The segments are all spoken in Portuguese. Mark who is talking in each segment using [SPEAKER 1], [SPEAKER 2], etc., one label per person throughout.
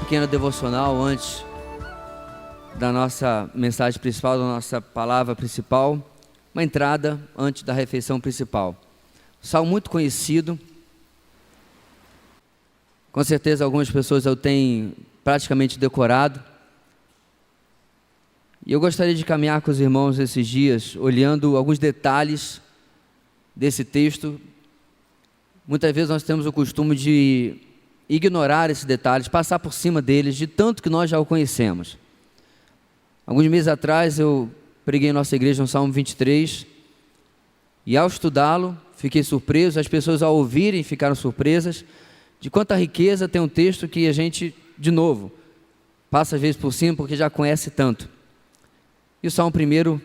[SPEAKER 1] pequena devocional antes da nossa mensagem principal, da nossa palavra principal, uma entrada antes da refeição principal. Salmo muito conhecido, com certeza algumas pessoas eu tenho praticamente decorado, e eu gostaria de caminhar com os irmãos esses dias, olhando alguns detalhes desse texto. Muitas vezes nós temos o costume de ignorar esses detalhes, passar por cima deles, de tanto que nós já o conhecemos. Alguns meses atrás eu preguei em nossa igreja no Salmo 23, e ao estudá-lo, fiquei surpreso, as pessoas ao ouvirem ficaram surpresas, de quanta riqueza tem um texto que a gente, de novo, passa às vezes por cima, porque já conhece tanto. E o Salmo 1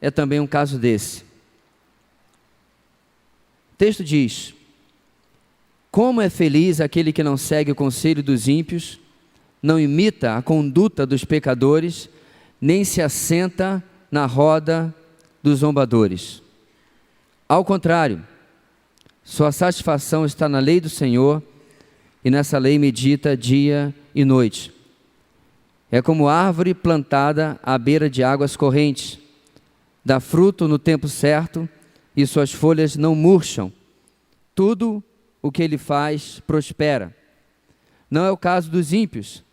[SPEAKER 1] é também um caso desse. O texto diz: como é feliz aquele que não segue o conselho dos ímpios, não imita a conduta dos pecadores, nem se assenta na roda dos zombadores. Ao contrário, sua satisfação está na lei do Senhor, e nessa lei medita dia e noite. É como árvore plantada à beira de águas correntes, dá fruto no tempo certo, e suas folhas não murcham. Tudo o que ele faz prospera. Não é o caso dos ímpios,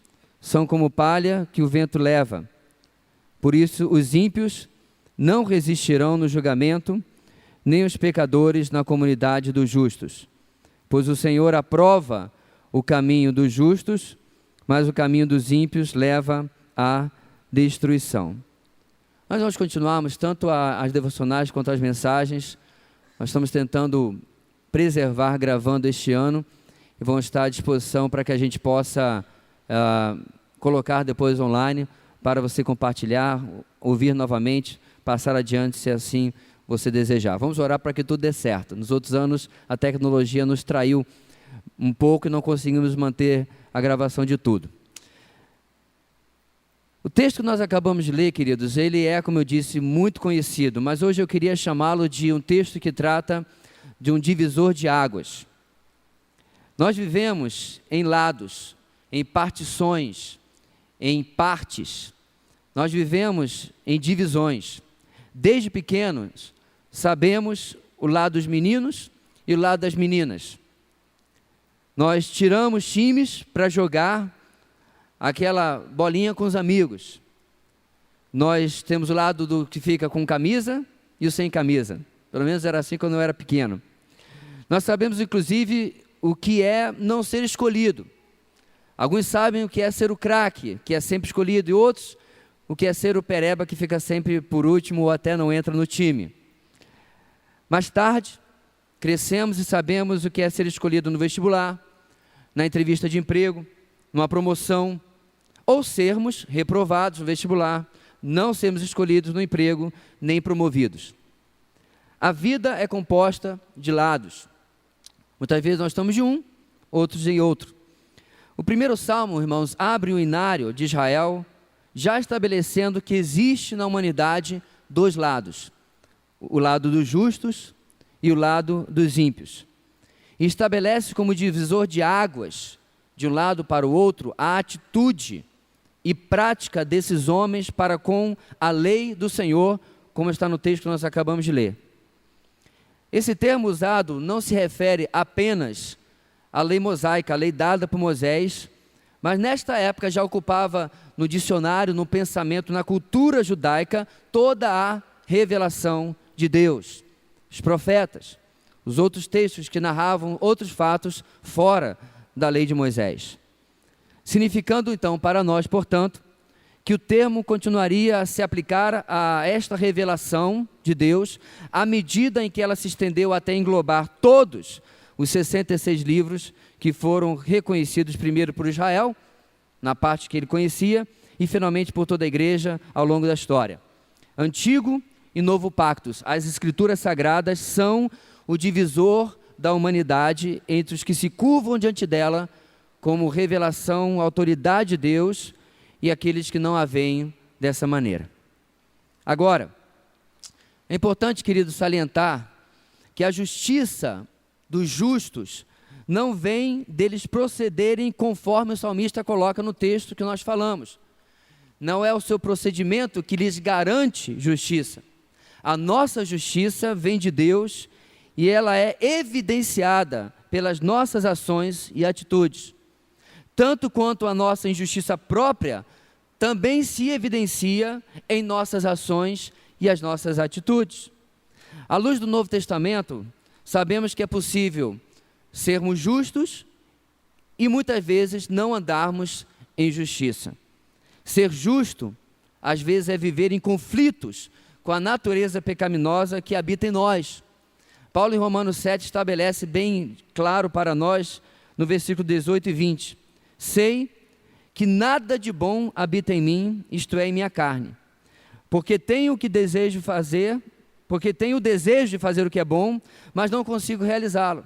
[SPEAKER 1] são como palha que o vento leva. Por isso os ímpios não resistirão no julgamento, nem os pecadores na comunidade dos justos. Pois o Senhor aprova o caminho dos justos, mas o caminho dos ímpios leva à destruição. Nós vamos continuarmos tanto as devocionais quanto as mensagens. Nós estamos tentando preservar, gravando este ano, e vão estar à disposição para que a gente possa colocar depois online, para você compartilhar, ouvir novamente, passar adiante, se assim você desejar. Vamos orar para que tudo dê certo. Nos outros anos, a tecnologia nos traiu um pouco e não conseguimos manter a gravação de tudo. O texto que nós acabamos de ler, queridos, ele é, como eu disse, muito conhecido, mas hoje eu queria chamá-lo de um texto que trata de um divisor de águas. Nós vivemos em lados, em partições, em partes. Nós vivemos em divisões. Desde pequenos, sabemos o lado dos meninos e o lado das meninas. Nós tiramos times para jogar aquela bolinha com os amigos. Nós temos o lado do que fica com camisa e o sem camisa. Pelo menos era assim quando eu era pequeno. Nós sabemos, inclusive, o que é não ser escolhido. Alguns sabem o que é ser o craque, que é sempre escolhido, e outros o que é ser o pereba, que fica sempre por último ou até não entra no time. Mais tarde, crescemos e sabemos o que é ser escolhido no vestibular, na entrevista de emprego, numa promoção, ou sermos reprovados no vestibular, não sermos escolhidos no emprego, nem promovidos. A vida é composta de lados. Muitas vezes nós estamos de um, outros em outro. O primeiro salmo, irmãos, abre o inário de Israel, já estabelecendo que existe na humanidade dois lados. O lado dos justos e o lado dos ímpios. E estabelece como divisor de águas, de um lado para o outro, a atitude e prática desses homens para com a lei do Senhor, como está no texto que nós acabamos de ler. Esse termo usado não se refere apenas à lei mosaica, a lei dada por Moisés, mas nesta época já ocupava no dicionário, no pensamento, na cultura judaica, toda a revelação de Deus, os profetas, os outros textos que narravam outros fatos fora da lei de Moisés. Significando então para nós, portanto, que o termo continuaria a se aplicar a esta revelação de Deus, à medida em que ela se estendeu até englobar todos os 66 livros que foram reconhecidos primeiro por Israel, na parte que ele conhecia, e finalmente por toda a igreja ao longo da história. Antigo e Novo Pactos, as Escrituras Sagradas são o divisor da humanidade entre os que se curvam diante dela como revelação, autoridade de Deus, e aqueles que não a veem dessa maneira. Agora, é importante, querido, salientar que a justiça dos justos não vem deles procederem conforme o salmista coloca no texto que nós falamos. Não é o seu procedimento que lhes garante justiça. A nossa justiça vem de Deus e ela é evidenciada pelas nossas ações e atitudes. Tanto quanto a nossa injustiça própria também se evidencia em nossas ações e as nossas atitudes. À luz do Novo Testamento, sabemos que é possível sermos justos e muitas vezes não andarmos em justiça. Ser justo, às vezes, é viver em conflitos com a natureza pecaminosa que habita em nós. Paulo, em Romanos 7, estabelece bem claro para nós, no versículo 18 e 20: sei que nada de bom habita em mim, isto é, em minha carne, porque tenho o desejo de fazer o que é bom, mas não consigo realizá-lo.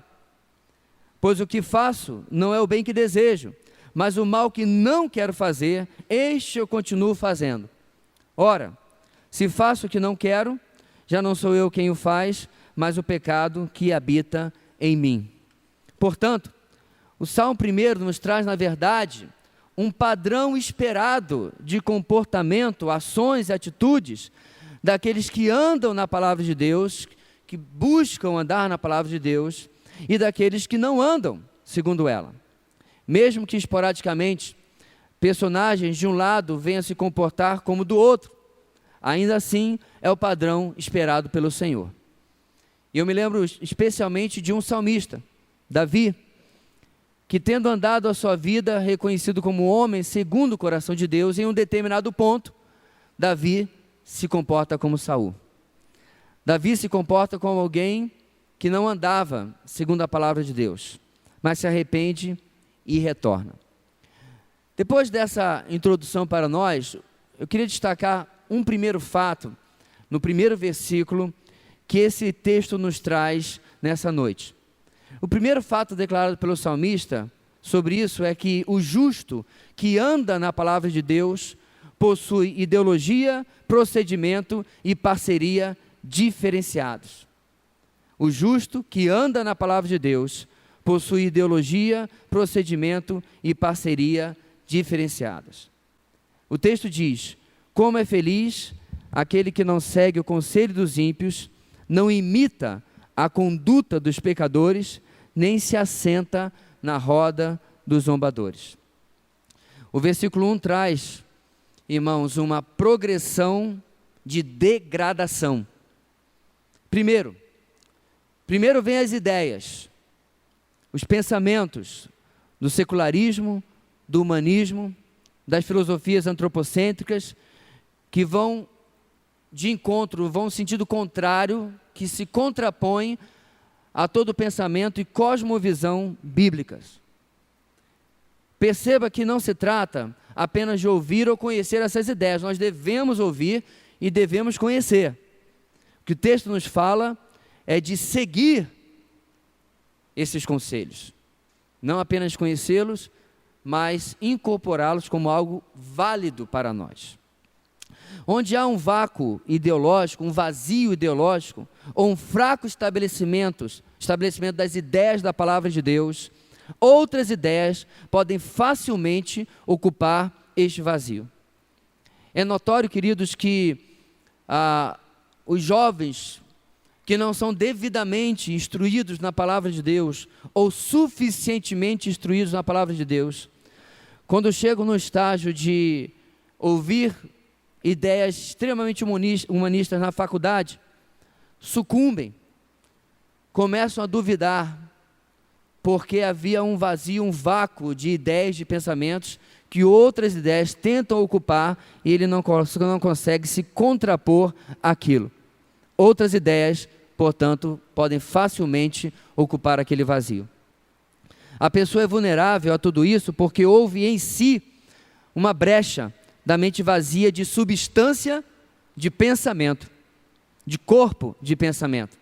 [SPEAKER 1] Pois o que faço não é o bem que desejo, mas o mal que não quero fazer, este eu continuo fazendo. Ora, se faço o que não quero, já não sou eu quem o faz, mas o pecado que habita em mim. Portanto, o Salmo 1 nos traz, na verdade, um padrão esperado de comportamento, ações e atitudes daqueles que andam na palavra de Deus, que buscam andar na palavra de Deus, e daqueles que não andam segundo ela. Mesmo que esporadicamente personagens de um lado venham se comportar como do outro, ainda assim é o padrão esperado pelo Senhor. E eu me lembro especialmente de um salmista, Davi, que tendo andado a sua vida reconhecido como homem segundo o coração de Deus, em um determinado ponto, Davi se comporta como Saul. Davi se comporta como alguém que não andava segundo a palavra de Deus, mas se arrepende e retorna. Depois dessa introdução para nós, eu queria destacar um primeiro fato, no primeiro versículo, que esse texto nos traz nessa noite. O primeiro fato declarado pelo salmista sobre isso é que o justo que anda na palavra de Deus possui ideologia, procedimento e parceria diferenciados. O justo que anda na palavra de Deus possui ideologia, procedimento e parceria diferenciadas. O texto diz: como é feliz aquele que não segue o conselho dos ímpios, não imita a conduta dos pecadores, nem se assenta na roda dos zombadores. O versículo 1 traz, irmãos, uma progressão de degradação. Primeiro vem as ideias, os pensamentos do secularismo, do humanismo, das filosofias antropocêntricas, que vão de encontro, vão no sentido contrário, que se contrapõem a todo pensamento e cosmovisão bíblicas. Perceba que não se trata apenas de ouvir ou conhecer essas ideias, nós devemos ouvir e devemos conhecer. O que o texto nos fala é de seguir esses conselhos, não apenas conhecê-los, mas incorporá-los como algo válido para nós. Onde há um vácuo ideológico, um vazio ideológico, ou um fraco estabelecimento das ideias da palavra de Deus, outras ideias podem facilmente ocupar este vazio. É notório, queridos, que os jovens que não são devidamente instruídos na palavra de Deus, ou suficientemente instruídos na palavra de Deus, quando chegam no estágio de ouvir ideias extremamente humanistas na faculdade, sucumbem, começam a duvidar, porque havia um vazio, um vácuo de ideias, de pensamentos, que outras ideias tentam ocupar, e ele não consegue se contrapor àquilo. Outras ideias, portanto, podem facilmente ocupar aquele vazio. A pessoa é vulnerável a tudo isso porque houve em si uma brecha da mente vazia de substância de pensamento, de corpo de pensamento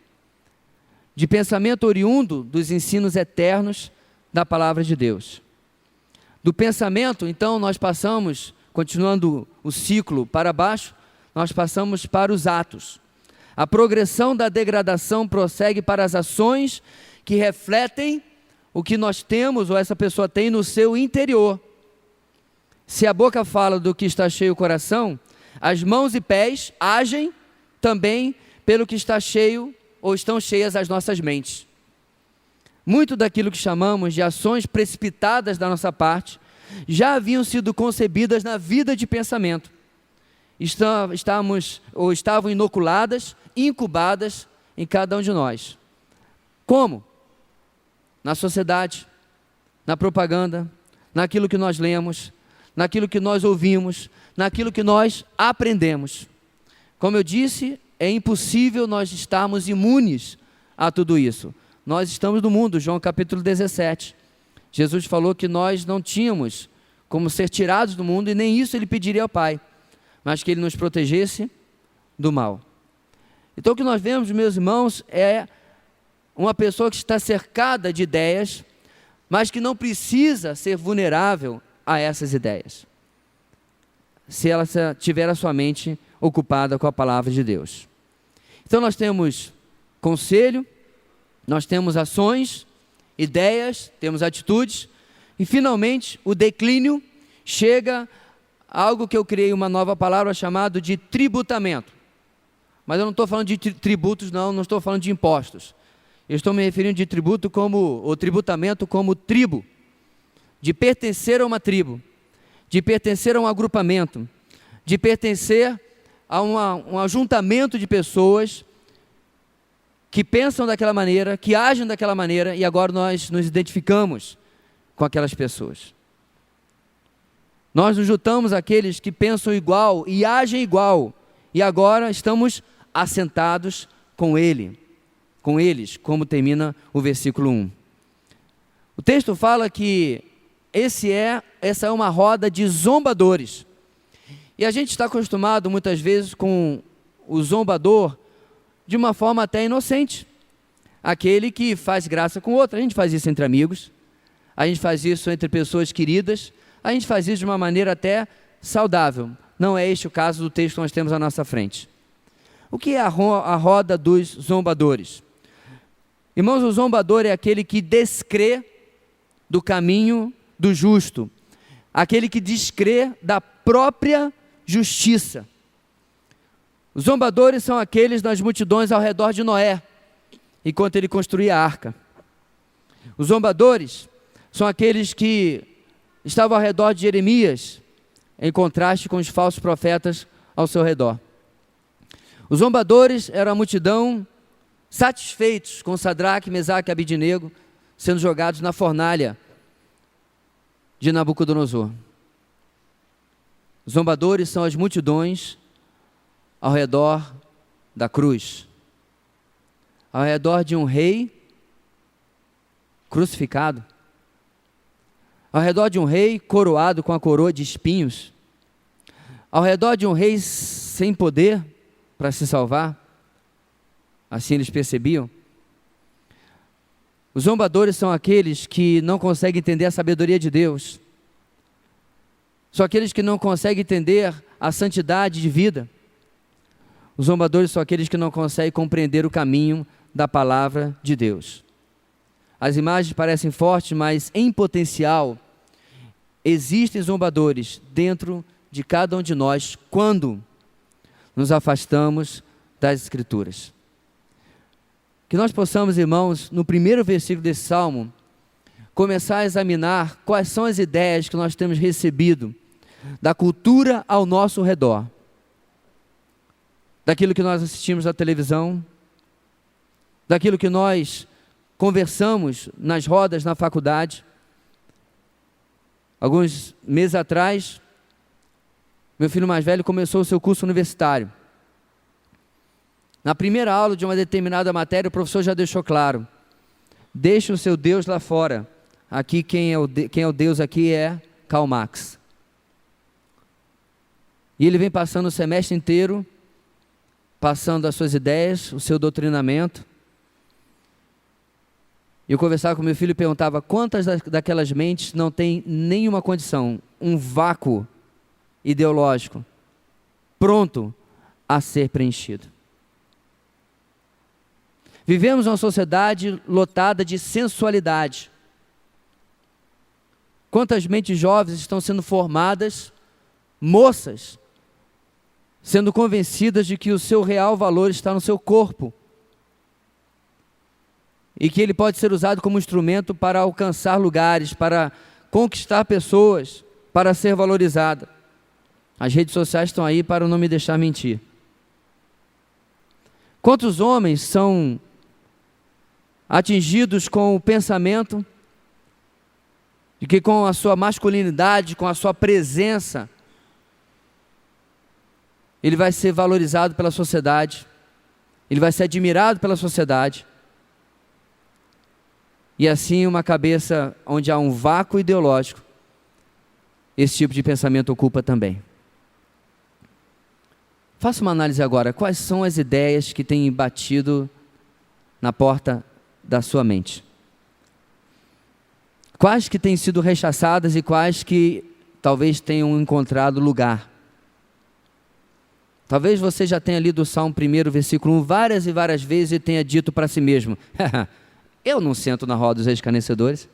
[SPEAKER 1] oriundo dos ensinos eternos da palavra de Deus. Do pensamento, então, nós passamos, continuando o ciclo para baixo, nós passamos para os atos. A progressão da degradação prossegue para as ações que refletem o que nós temos ou essa pessoa tem no seu interior. Se a boca fala do que está cheio o coração, as mãos e pés agem também pelo que está cheio ou estão cheias as nossas mentes. Muito daquilo que chamamos de ações precipitadas da nossa parte já haviam sido concebidas na vida de pensamento. Estavam inoculadas, incubadas em cada um de nós. Como? Na sociedade, na propaganda, naquilo que nós lemos, naquilo que nós ouvimos, naquilo que nós aprendemos. Como eu disse, é impossível nós estarmos imunes a tudo isso. Nós estamos no mundo, João capítulo 17. Jesus falou que nós não tínhamos como ser tirados do mundo, e nem isso ele pediria ao Pai, mas que ele nos protegesse do mal. Então o que nós vemos, meus irmãos, é uma pessoa que está cercada de ideias, mas que não precisa ser vulnerável a essas ideias, se ela tiver a sua mente ocupada com a palavra de Deus. Então nós temos conselho, nós temos ações, ideias, temos atitudes, e finalmente o declínio chega a algo que eu criei uma nova palavra chamada de tributamento. Mas eu não estou falando de tributos, não estou falando de impostos. Eu estou me referindo de tributamento como tribo, de pertencer a uma tribo, de pertencer a um agrupamento, de pertencer a um ajuntamento de pessoas que pensam daquela maneira, que agem daquela maneira, e agora nós nos identificamos com aquelas pessoas. Nós nos juntamos àqueles que pensam igual e agem igual, e agora estamos assentados com eles, como termina o versículo 1. O texto fala que essa é uma roda de zombadores, e a gente está acostumado muitas vezes com o zombador de uma forma até inocente, aquele que faz graça com o outro. A gente faz isso entre amigos, a gente faz isso entre pessoas queridas, a gente faz isso de uma maneira até saudável. Não é este o caso do texto que nós temos à nossa frente. O que é a roda dos zombadores? Irmãos, o zombador é aquele que descrê do caminho do justo, aquele que descrê da própria justiça. Os zombadores são aqueles das multidões ao redor de Noé, enquanto ele construía a arca. Os zombadores são aqueles que estavam ao redor de Jeremias, em contraste com os falsos profetas ao seu redor. Os zombadores eram a multidão satisfeitos com Sadraque, Mesaque e Abidnego sendo jogados na fornalha de Nabucodonosor. Os zombadores são as multidões ao redor da cruz, ao redor de um rei crucificado, ao redor de um rei coroado com a coroa de espinhos, ao redor de um rei sem poder para se salvar. Assim eles percebiam. Os zombadores são aqueles que não conseguem entender a sabedoria de Deus, são aqueles que não conseguem entender a santidade de vida. Os zombadores são aqueles que não conseguem compreender o caminho da palavra de Deus. As imagens parecem fortes, mas em potencial existem zombadores dentro de cada um de nós quando nos afastamos das Escrituras. Que nós possamos, irmãos, no primeiro versículo desse salmo, começar a examinar quais são as ideias que nós temos recebido da cultura ao nosso redor, daquilo que nós assistimos na televisão, daquilo que nós conversamos nas rodas na faculdade. Alguns meses atrás, meu filho mais velho começou o seu curso universitário. Na primeira aula de uma determinada matéria, o professor já deixou claro: deixe o seu Deus lá fora. Aqui quem é o Deus aqui é Karl Marx. E ele vem passando o semestre inteiro, passando as suas ideias, o seu doutrinamento. E eu conversava com meu filho e perguntava quantas daquelas mentes não tem nenhuma condição, um vácuo ideológico, pronto a ser preenchido. Vivemos uma sociedade lotada de sensualidade. Quantas mentes jovens estão sendo formadas, moças, sendo convencidas de que o seu real valor está no seu corpo e que ele pode ser usado como instrumento para alcançar lugares, para conquistar pessoas, para ser valorizada. As redes sociais estão aí para não me deixar mentir. Quantos homens são atingidos com o pensamento de que com a sua masculinidade, com a sua presença, ele vai ser valorizado pela sociedade, ele vai ser admirado pela sociedade, e assim uma cabeça onde há um vácuo ideológico, esse tipo de pensamento ocupa também. Faça uma análise agora, quais são as ideias que têm batido na porta da sua mente? Quais que têm sido rechaçadas e quais que talvez tenham encontrado lugar? Talvez você já tenha lido o Salmo 1, versículo 1, várias e várias vezes e tenha dito para si mesmo, eu não sento na roda dos escarnecedores.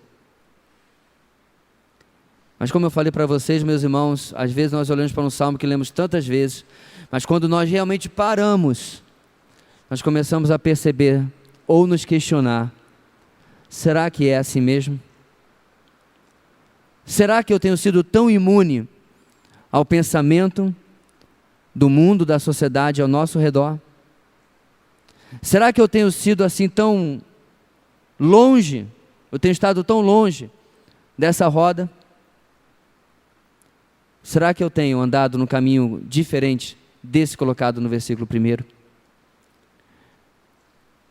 [SPEAKER 1] Mas como eu falei para vocês, meus irmãos, às vezes nós olhamos para um salmo que lemos tantas vezes, mas quando nós realmente paramos, nós começamos a perceber ou nos questionar, será que é assim mesmo? Será que eu tenho sido tão imune ao pensamento do mundo, da sociedade ao nosso redor? Será que eu tenho sido assim tão longe, eu tenho estado tão longe dessa roda? Será que eu tenho andado num caminho diferente desse colocado no versículo 1?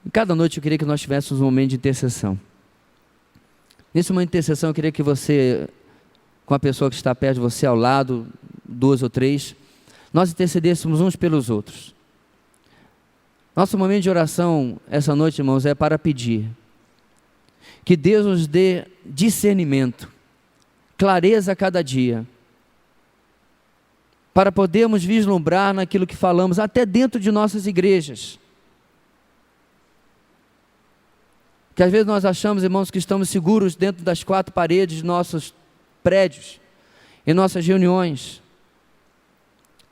[SPEAKER 1] Em cada noite eu queria que nós tivéssemos um momento de intercessão. Nesse momento de intercessão eu queria que você, com a pessoa que está perto de você, ao lado, 2 ou 3, nós intercedêssemos uns pelos outros. Nosso momento de oração essa noite, irmãos, é para pedir que Deus nos dê discernimento, clareza a cada dia, para podermos vislumbrar naquilo que falamos, até dentro de nossas igrejas. Que às vezes nós achamos, irmãos, que estamos seguros dentro das 4 paredes de nossos prédios, em nossas reuniões,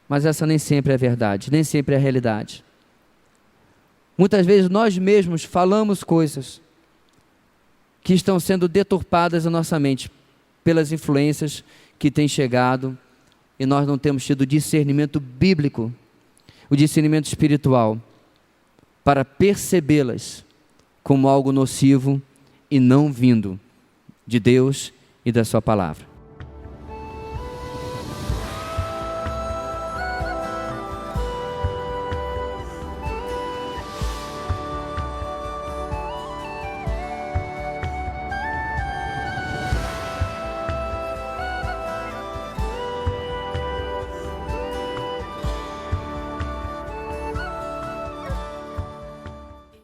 [SPEAKER 1] mas essa nem sempre é verdade, nem sempre é a realidade. Muitas vezes nós mesmos falamos coisas que estão sendo deturpadas na nossa mente pelas influências que têm chegado e nós não temos tido discernimento bíblico, o discernimento espiritual, para percebê-las como algo nocivo e não vindo de Deus e da sua palavra.